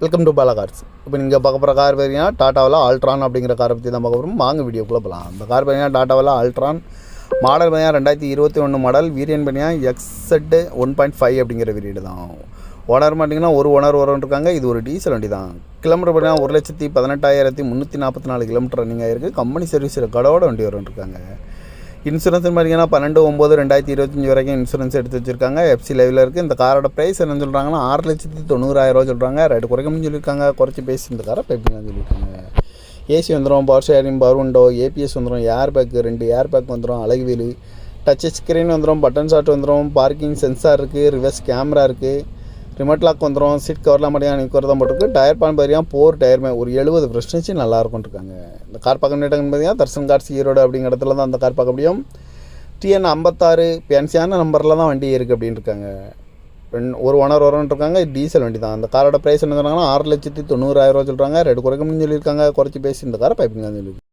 Welcome to Bala cars. இப்போ நீங்கள் பார்க்க போகிற கார் பார்த்தீங்கன்னா டாட்டாவில் ஆல்ட்ரான் அப்படிங்கிற காரை பற்றி தான் பார்க்க போகிறோம். வாங்க வீடியோக்குள்ளே போகலாம். இந்த கார் பார்த்தீங்கன்னா டாட்டாவில் ஆல்ட்ரான் மாடல் பார்த்தீங்கன்னா 2021 மாடல். வேரியன்ட் பார்த்தீங்கன்னா XZ 1.5 அப்படிங்கிற வேரியண்ட் தான். ஓனர் பார்த்தீங்கன்னா ஒரு ஓனர் இருக்காங்க. இது ஒரு டீசல் வண்டி தான். கிலோமீட்டர் பார்த்தீங்கன்னா 1,18,344 கிலோமீட்டர் ரன்னிங் ஆகிருக்கு. கம்பெனி சர்வீஸ் ரெக்கார்டோட வண்டி இருக்காங்க. இன்சூரன்ஸ் பார்த்தீங்கன்னா 12/9/2025 வரைக்கும் இன்சூரன்ஸ் எடுத்து வச்சுருக்காங்க. எஃப்சி லைவில் இருக்குது. இந்த காரோட ப்ரைஸ் என்ன சொல்கிறாங்கன்னா 6,90,000 சொல்கிறாங்க. ரேட்டு குறைக்கணும்னு சொல்லியிருக்காங்க. குறைச்சி பேசி இந்த காரை பைப்பிங்கன்னு சொல்லியிருக்காங்க. ஏசி வந்துடும், power sharing, power window, ABS வந்துடும், ஏர் பேக்கு 2 ஏர் பேக் வந்துடும், அழகு வீலு, டச் ஸ்க்ரீன் வந்துடும், பட்டன் ஷாட் வந்துடும், பார்க்கிங் சென்சார் இருக்குது, ரிவர்ஸ் கேமரா இருக்குது, ரிமோட் லாக் வந்துடும், சீட் கவர்லாம் மட்டும் நிற்கிறது தான் போட்டுருக்கு. டயர் பான் பார்த்தீங்கன்னா 4 டயருமே ஒரு 70% நல்லாயிருக்கும் இருக்காங்க. இந்த கார் பார்க்க நேட்டங்கன்னு பார்த்தீங்கன்னா தர்சன் கார்ஸ் ஈரோடு அப்படிங்கிற இடத்துல தான் அந்த கார் பார்க்க முடியும். TN 56 ஃபேன்சியான நம்பரில் தான் வண்டி இருக்குது அப்படின்னு இருக்காங்க. ஒரு ஓனர் இருக்காங்க. டீசல் வண்டி தான். அந்த காரோட ப்ரைஸ் என்ன சொன்னாங்கன்னா 6,90,000 சொல்கிறாங்க. ரேட்டு குறைக்கணும்னு சொல்லியிருக்காங்க. குறைச்சி பேசி இந்த காரை பைப்பிங் தான் சொல்லியிருக்காங்க.